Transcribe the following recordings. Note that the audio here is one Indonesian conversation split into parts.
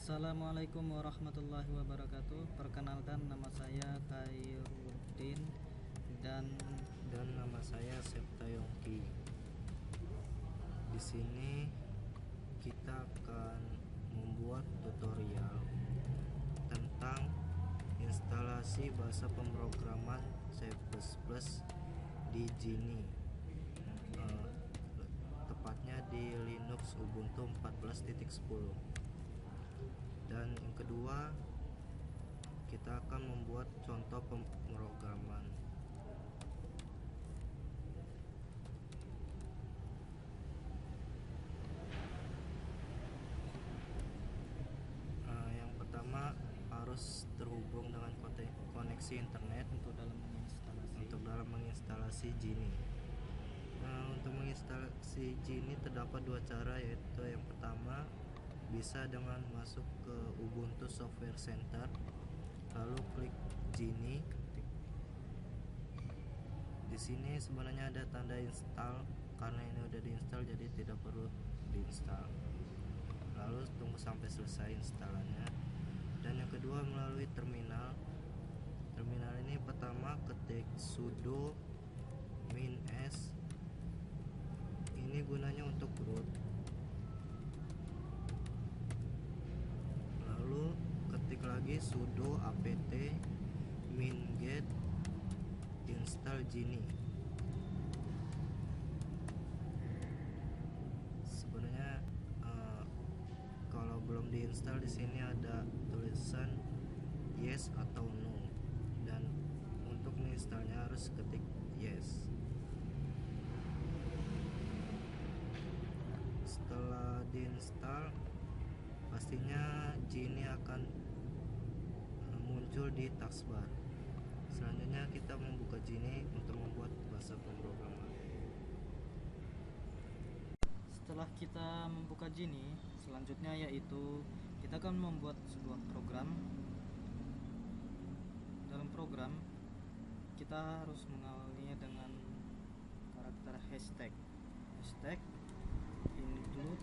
Assalamualaikum warahmatullahi wabarakatuh. Perkenalkan, nama saya Khairuddin dan nama saya Septa Yongki. Di sini kita akan membuat tutorial tentang instalasi bahasa pemrograman C++ di Geany, tepatnya di Linux Ubuntu 14.10. Dan yang kedua, kita akan membuat contoh pemrograman. Yang pertama harus terhubung dengan koneksi internet untuk dalam menginstalasi Geany. Untuk menginstalasi Geany terdapat dua cara, yaitu yang pertama bisa dengan masuk ke Ubuntu Software Center, lalu klik Geany. Di sini sebenarnya ada tanda install, karena ini udah diinstal jadi tidak perlu diinstal. Lalu tunggu sampai selesai instalannya. Dan yang kedua melalui terminal. Terminal ini pertama ketik sudo -s. Ini gunanya untuk root. Lalu ketik lagi sudo apt -get install Geany. Sebenarnya kalau belum diinstal, di sini ada tulisan yes atau no, dan untuk menginstalnya harus ketik yes. Setelah diinstal, pastinya Geany akan muncul di taskbar. Selanjutnya kita membuka Geany untuk membuat bahasa pemrograman. Setelah kita membuka Geany, selanjutnya yaitu kita akan membuat sebuah program. Dalam program kita harus mengawalinya dengan karakter hashtag include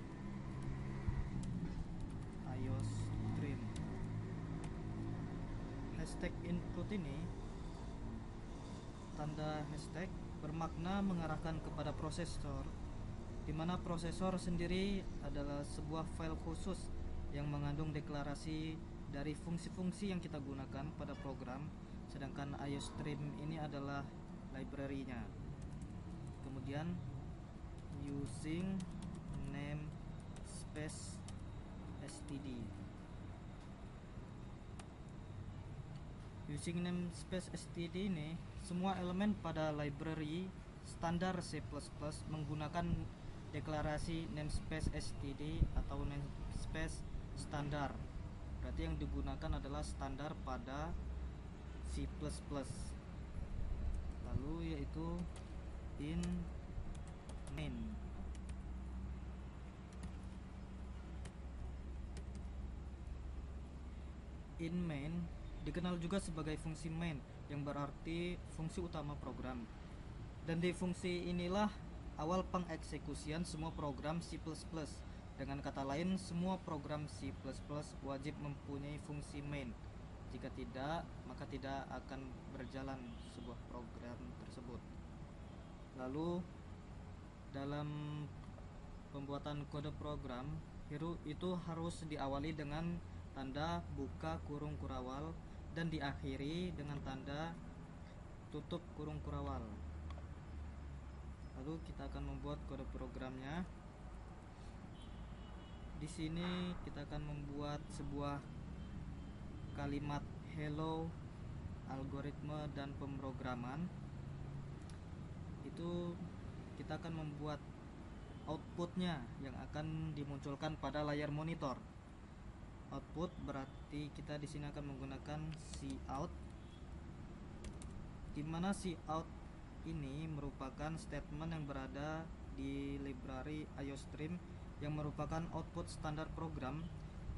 iostream. Hashtag include ini, tanda hashtag bermakna mengarahkan kepada prosesor, di mana prosesor sendiri adalah sebuah file khusus yang mengandung deklarasi dari fungsi-fungsi yang kita gunakan pada program, sedangkan iostream ini adalah library-nya. Kemudian using namespace std. Using namespace std ini, semua elemen pada library standar C++ menggunakan deklarasi namespace std atau namespace standar. Berarti yang digunakan adalah standar pada C++. Lalu yaitu in main. In main dikenal juga sebagai fungsi main, yang berarti fungsi utama program. Dan di fungsi inilah awal pengeksekusian semua program C++. Dengan kata lain, semua program C++ wajib mempunyai fungsi main. Jika tidak, maka tidak akan berjalan sebuah program tersebut. Lalu dalam pembuatan kode program itu harus diawali dengan tanda buka kurung kurawal dan diakhiri dengan tanda tutup kurung kurawal. Lalu kita akan membuat kode programnya. Di sini kita akan membuat sebuah kalimat hello algoritma dan pemrograman. Itu kita akan membuat outputnya yang akan dimunculkan pada layar monitor. Output berarti kita di sini akan menggunakan cout, di mana cout ini merupakan statement yang berada di library iostream yang merupakan output standar program,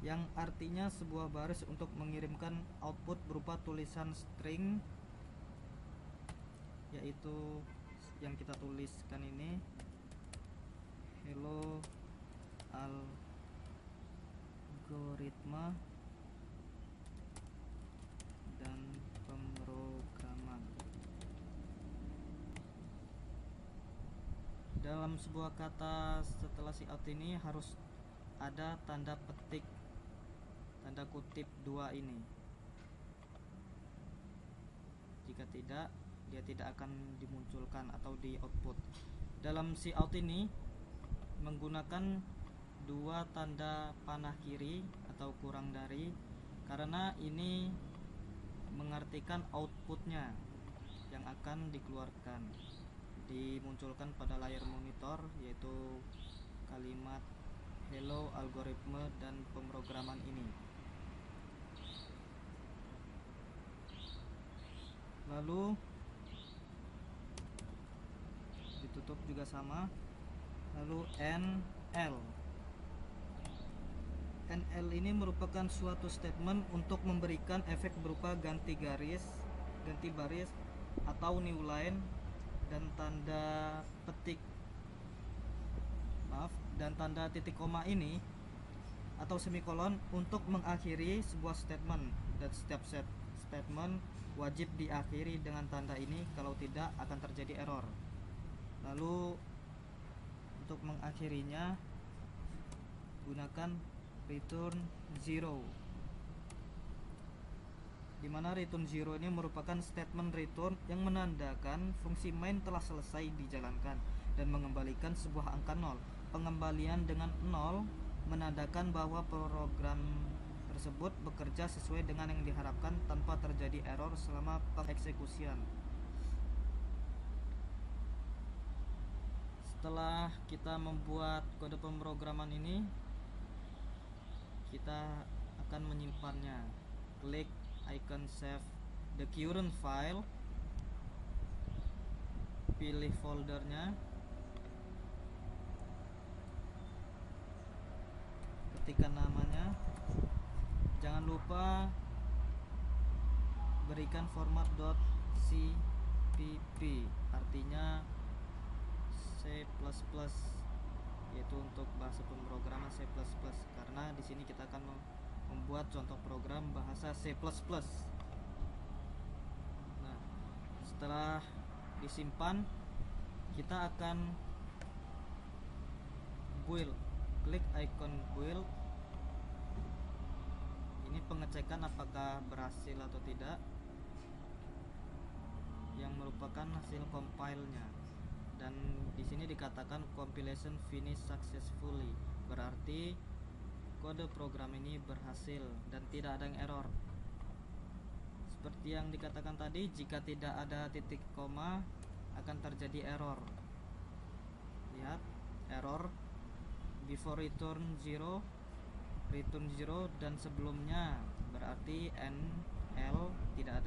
yang artinya sebuah baris untuk mengirimkan output berupa tulisan string, yaitu yang kita tuliskan ini hello algoritma dan pemrograman. Dalam sebuah kata setelah si out ini harus ada tanda petik, tanda kutip 2 ini. Jika tidak, dia tidak akan dimunculkan atau di output. Dalam si out ini menggunakan 2 tanda panah kiri atau kurang dari, karena ini mengartikan outputnya yang akan dikeluarkan, dimunculkan pada layar monitor, yaitu kalimat hello algoritma dan pemrograman ini. Lalu ditutup juga sama. Lalu NL ini merupakan suatu statement untuk memberikan efek berupa ganti garis, ganti baris atau new line, dan tanda petik dan tanda titik koma ini atau semikolon untuk mengakhiri sebuah statement, dan setiap statement wajib diakhiri dengan tanda ini, kalau tidak akan terjadi error. Lalu untuk mengakhirinya gunakan return 0, dimana return 0 ini merupakan statement return yang menandakan fungsi main telah selesai dijalankan dan mengembalikan sebuah angka 0. Pengembalian dengan 0 menandakan bahwa program tersebut bekerja sesuai dengan yang diharapkan tanpa terjadi error selama pengeksekusian. Setelah kita membuat kode pemrograman ini, kita akan menyimpannya. Klik icon save the current file, pilih foldernya, ketikkan namanya. Jangan lupa berikan format .cpp, artinya C++, yaitu untuk bahasa pemrograman C++, karena di sini kita akan membuat contoh program bahasa C++. Nah, setelah disimpan, kita akan build. Klik icon build. Ini pengecekan apakah berhasil atau tidak, yang merupakan hasil compile-nya. Dan di sini dikatakan compilation finish successfully, berarti kode program ini berhasil dan tidak ada yang error. Seperti yang dikatakan tadi, jika tidak ada titik koma akan terjadi error. Lihat, error before return 0, return 0, dan sebelumnya, berarti NL tidak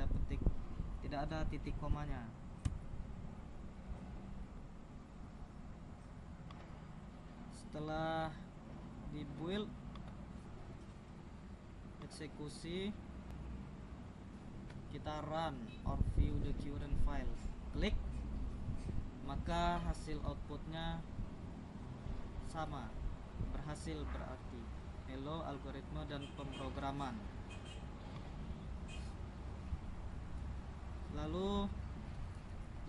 ada titik komanya. Setelah dibuild, eksekusi, kita run or view the current file, klik, maka hasil outputnya sama, berhasil, berarti hello algoritma dan pemrograman. Lalu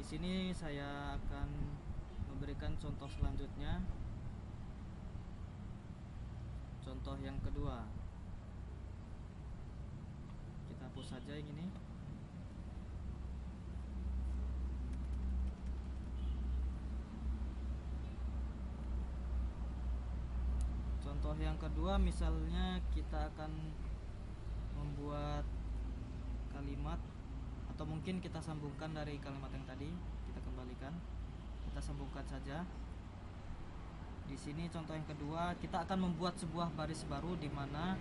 di sini saya akan memberikan contoh selanjutnya, contoh yang kedua. Kita hapus saja yang ini. Contoh yang kedua, misalnya kita akan membuat kalimat, atau mungkin kita sambungkan dari kalimat yang tadi, kita kembalikan, kita sambungkan saja. Di sini contoh yang kedua, kita akan membuat sebuah baris baru di mana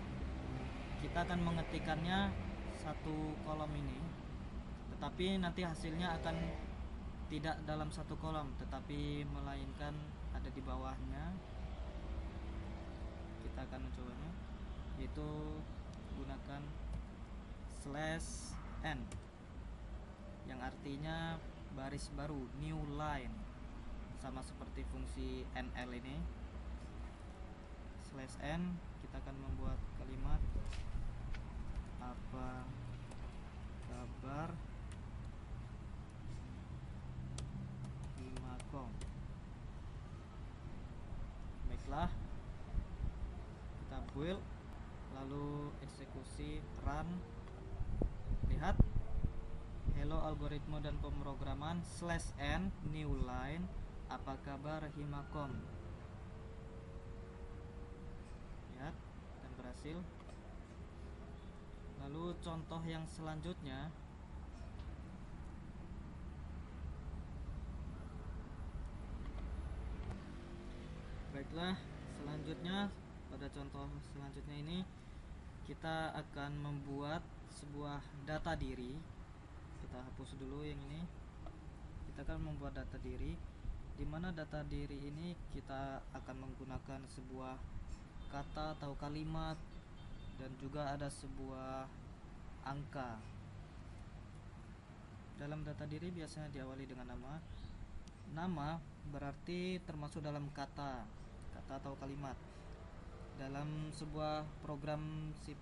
kita akan mengetikkannya satu kolom ini, tetapi nanti hasilnya akan tidak dalam satu kolom, tetapi melainkan ada di bawahnya. Kita akan mencobanya, yaitu gunakan /n yang artinya baris baru, new line, sama seperti fungsi nl ini. /n, kita akan membuat kalimat apa kabar Himakom. Baiklah, kita build, lalu eksekusi, run. Lihat, hello algoritma dan pemrograman /n new line apa kabar Himakom. Lihat, dan berhasil. Lalu contoh yang selanjutnya, baiklah, selanjutnya pada contoh selanjutnya ini kita akan membuat sebuah data diri. Kita hapus dulu yang ini. Kita akan membuat data diri, di mana data diri ini kita akan menggunakan sebuah kata atau kalimat, dan juga ada sebuah angka. Dalam data diri biasanya diawali dengan nama. Nama berarti termasuk dalam kata atau kalimat. Dalam sebuah program C++,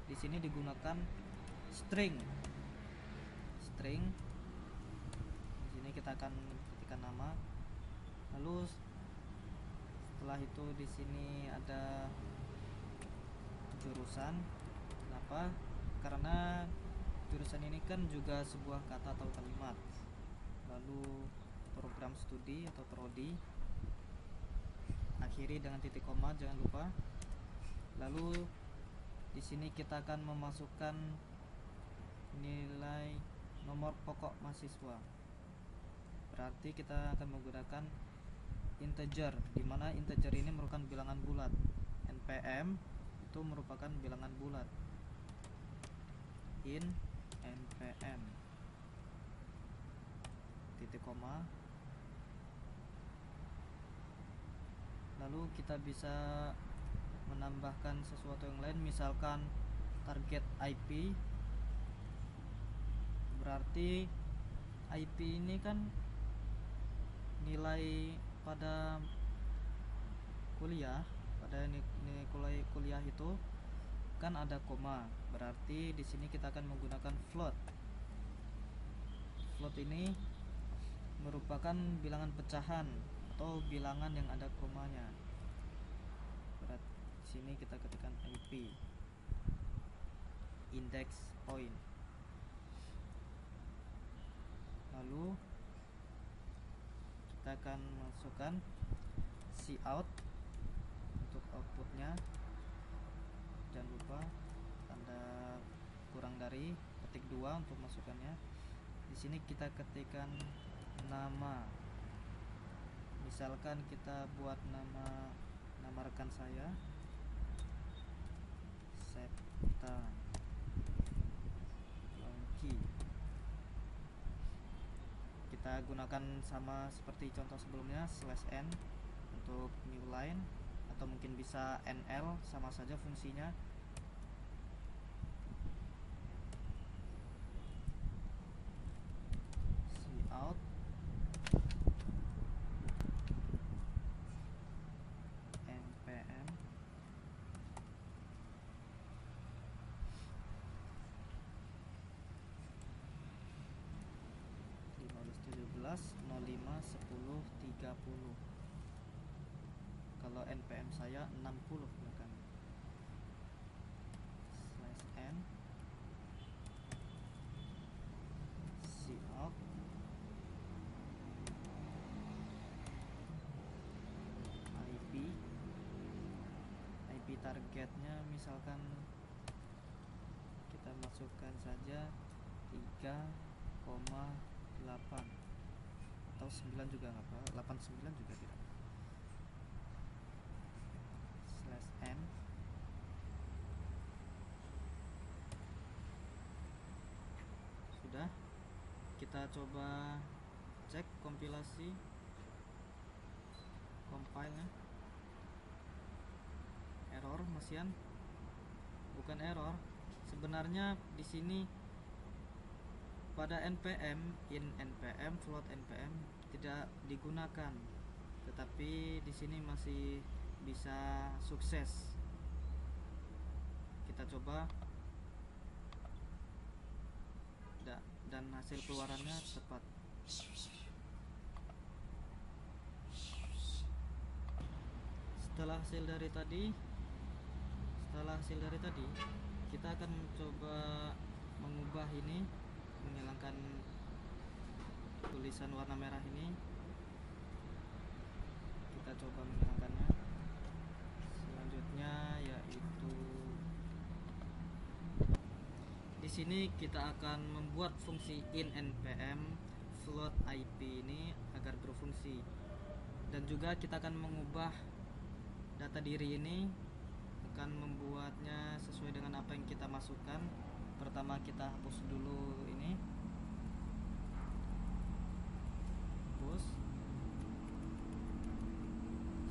di sini digunakan string. Di sini kita akan ketikkan nama. Lalu setelah itu di sini ada jurusan. Kenapa? Karena jurusan ini kan juga sebuah kata atau kalimat. Lalu program studi atau prodi, akhiri dengan titik koma, jangan lupa. Lalu di sini kita akan memasukkan nilai nomor pokok mahasiswa. Berarti kita akan menggunakan integer, di mana integer ini merupakan bilangan bulat. npm itu merupakan bilangan bulat. In npm titik koma. Lalu kita bisa menambahkan sesuatu yang lain, misalkan target IP. Berarti IP ini kan nilai pada kuliah, pada nilai kuliah itu kan ada koma. Berarti di sini kita akan menggunakan float. Float ini merupakan bilangan pecahan atau bilangan yang ada komanya. Berarti di sini kita ketikkan IP, index point. Lalu kita akan masukkan cout untuk outputnya. Jangan lupa tanda kurang dari, ketik 2 untuk masukkannya. Di sini kita ketikkan nama. Misalkan kita buat nama rekan saya, Septa Yongki. Kita gunakan sama seperti contoh sebelumnya, /n untuk new line, atau mungkin bisa nl, sama saja fungsinya. Cout npm kalau npm saya 60 bahkan. /n cout IP targetnya misalkan kita masukkan saja 3,8 atau 9 juga nggak apa, 89 juga tidak. /n sudah. Kita coba cek kompilasi, compile nya. Error masian? Bukan error. Sebenarnya di sini pada npm, in npm, float npm tidak digunakan, tetapi di sini masih bisa sukses. Kita coba, dan hasil keluarannya tepat. Setelah hasil dari tadi, kita akan mencoba mengubah ini, menghilangkan tulisan warna merah ini. Kita coba menghilangkannya. Selanjutnya yaitu di sini kita akan membuat fungsi in npm float IP ini agar berfungsi, dan juga kita akan mengubah data diri ini, akan membuatnya sesuai dengan apa yang kita masukkan. Pertama kita hapus dulu ini, hapus,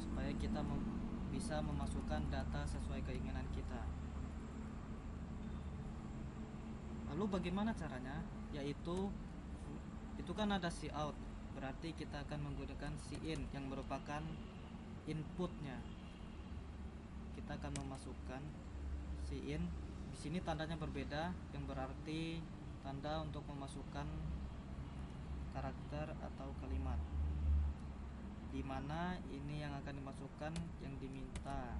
supaya kita bisa memasukkan data sesuai keinginan kita. Lalu bagaimana caranya? Yaitu itu kan ada cout, berarti kita akan menggunakan cin yang merupakan inputnya. Kita akan memasukkan cin. Di sini tandanya berbeda, yang berarti tanda untuk memasukkan karakter atau kalimat, dimana ini yang akan dimasukkan yang diminta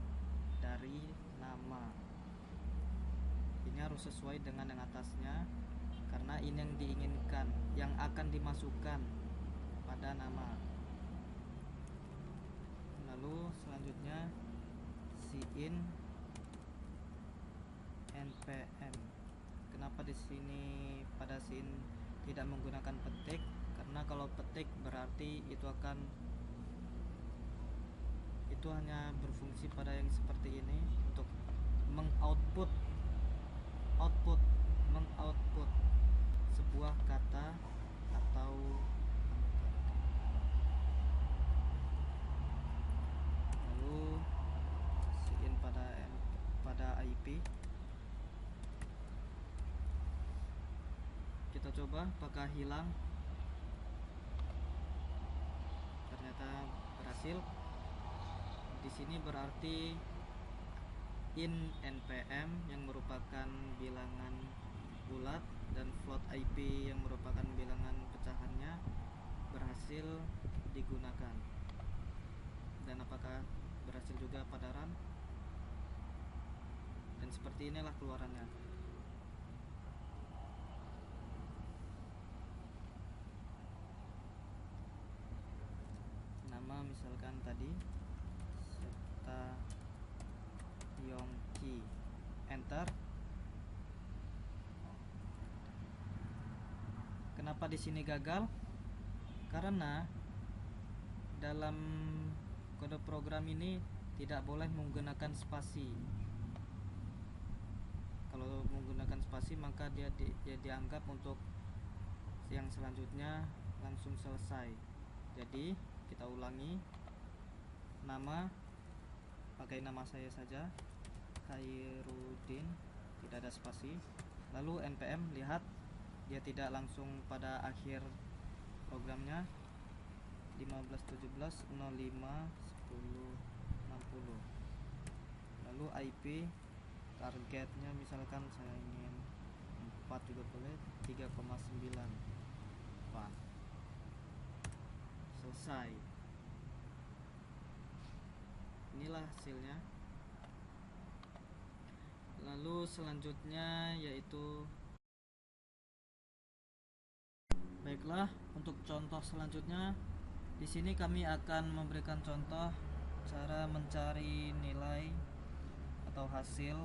dari nama. Ini harus sesuai dengan yang atasnya, karena ini yang diinginkan, yang akan dimasukkan pada nama. Lalu selanjutnya cin npm. Kenapa di sini pada cin tidak menggunakan petik? Karena kalau petik berarti itu hanya berfungsi pada yang seperti ini, untuk mengoutput sebuah kata atau angka. Lalu cin pada IP. Kita coba apakah hilang. Ternyata berhasil. Di sini berarti in npm yang merupakan bilangan bulat dan float IP yang merupakan bilangan pecahannya berhasil digunakan. Dan apakah berhasil juga pada run? Dan seperti inilah keluarannya. Nama misalkan tadi Seta Yongki, enter. Kenapa di sini gagal? Karena dalam kode program ini tidak boleh menggunakan spasi. Kalau menggunakan spasi maka dia dianggap untuk yang selanjutnya langsung selesai. Jadi kita ulangi, nama pakai nama saya saja, Khairuddin, tidak ada spasi. Lalu npm, lihat dia tidak langsung pada akhir programnya 1517 05 10 60. Lalu IP targetnya misalkan saya ingin 4 juga boleh, 3,9. Selesai. Inilah hasilnya. Lalu selanjutnya yaitu, baiklah, untuk contoh selanjutnya di sini kami akan memberikan contoh cara mencari nilai atau hasil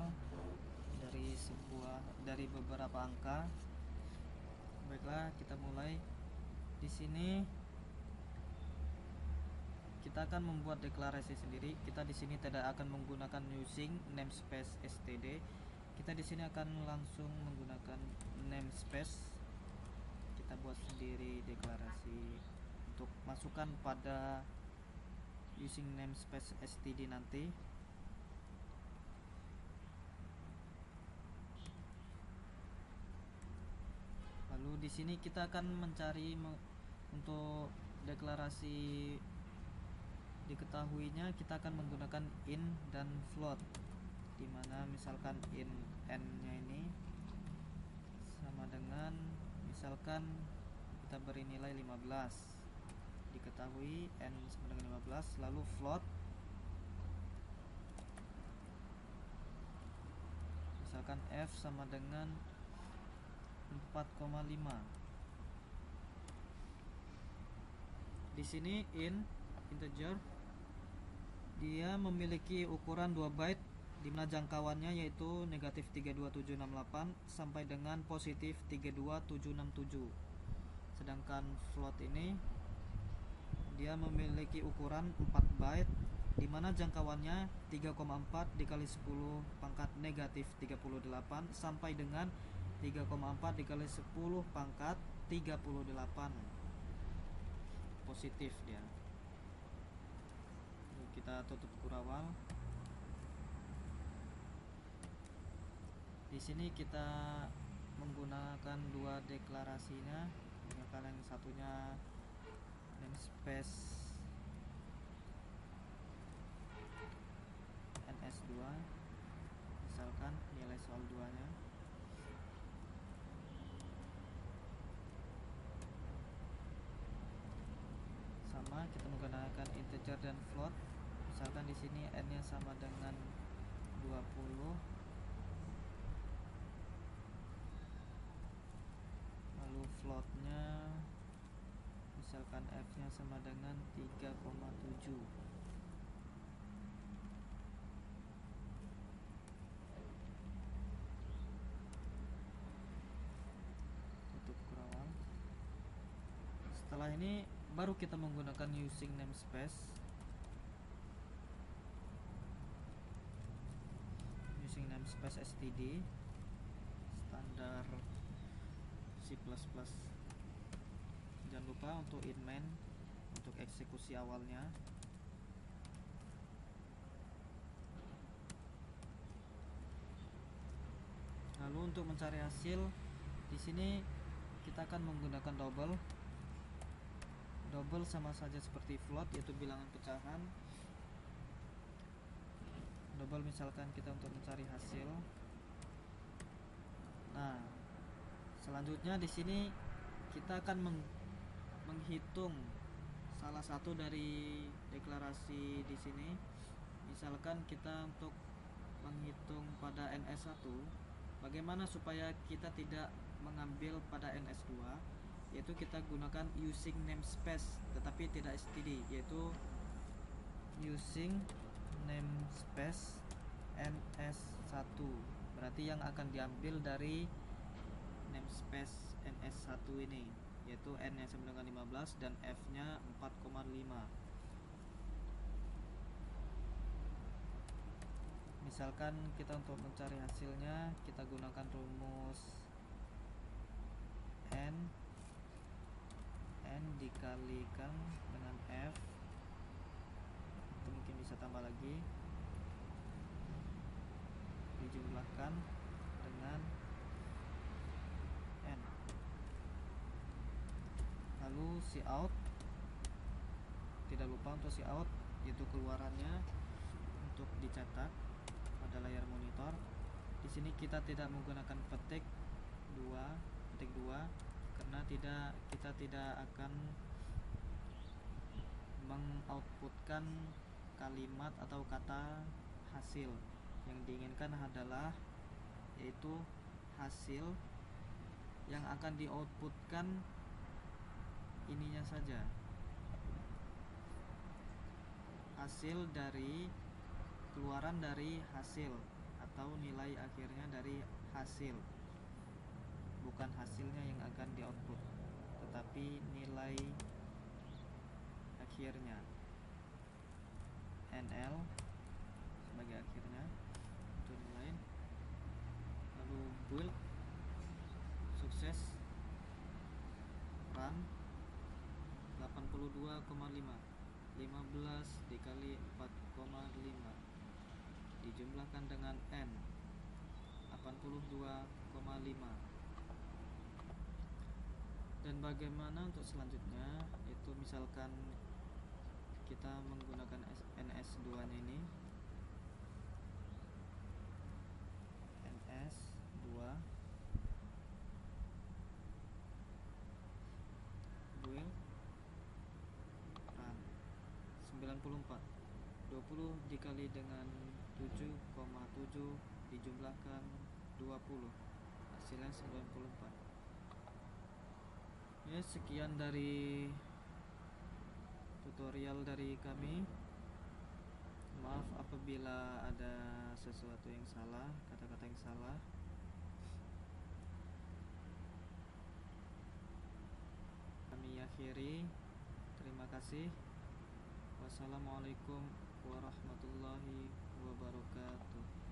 dari beberapa angka. Baiklah, kita mulai. Di sini kita akan membuat deklarasi sendiri. Kita di sini tidak akan menggunakan using namespace std. Kita di sini akan langsung menggunakan namespace. Kita buat sendiri deklarasi untuk masukkan pada using namespace std nanti. Lalu di sini kita akan mencari untuk deklarasi diketahuinya, kita akan menggunakan in dan float. dimana misalkan in n nya ini sama dengan, misalkan kita beri nilai 15, diketahui n sama dengan 15, lalu float misalkan f sama dengan 4,5. Di sini integer dia memiliki ukuran 2 byte, di mana jangkauannya yaitu negatif 32768 sampai dengan positif 32767. Sedangkan float ini dia memiliki ukuran 4 byte, di mana jangkauannya 3,4 dikali 10 pangkat negatif 38 sampai dengan 3,4 dikali 10 pangkat 38 positif dia. Kita tutup kurawal. Di sini kita menggunakan dua deklarasinya. Misalkan yang satunya namespace ns2, misalkan nilai soal 2 nya sama, kita menggunakan integer dan float. Misalkan di sini n nya sama dengan 20, lalu floatnya misalkan f nya sama dengan 3,7. Tutup kurawal. Setelah ini baru kita menggunakan using namespace. Using namespace std standar C++. Jangan lupa untuk in main untuk eksekusi awalnya. Lalu untuk mencari hasil, di sini kita akan menggunakan double sama saja seperti float, yaitu bilangan pecahan. Double misalkan kita untuk mencari hasil. Nah, selanjutnya di sini kita akan menghitung salah satu dari deklarasi di sini. Misalkan kita untuk menghitung pada ns1, bagaimana supaya kita tidak mengambil pada ns2, yaitu kita gunakan using namespace tetapi tidak std, yaitu using namespace ns1. Berarti yang akan diambil dari namespace ns1 ini, yaitu n nya sama dengan 15 dan f nya 4,5. Misalkan kita untuk mencari hasilnya, kita gunakan rumus n dikalikan dengan f, itu mungkin bisa tambah lagi, dijumlahkan dengan n. Lalu cout, tidak lupa untuk cout, yaitu keluarannya untuk dicetak pada layar monitor. Di sini kita tidak menggunakan petik 2 karena kita tidak akan mengoutputkan kalimat atau kata hasil. Yang diinginkan adalah yaitu hasil yang akan di-outputkan ininya saja, hasil dari keluaran dari hasil atau nilai akhirnya dari hasil, bukan hasilnya yang akan di-output tetapi nilai akhirnya, NL sebagai akhirnya untuk nilai. Lalu build, sukses, run. 82,5, 15 dikali 4,5 dijumlahkan dengan n, 82,5. Dan bagaimana untuk selanjutnya, itu misalkan kita menggunakan ns2 nya ini, 94. 20 dikali dengan 7,7 dijumlahkan 20, hasilnya 94. Ya, sekian dari tutorial dari kami. Maaf apabila ada sesuatu yang salah, kata-kata yang salah. Kami akhiri. Terima kasih. Wassalamualaikum warahmatullahi wabarakatuh.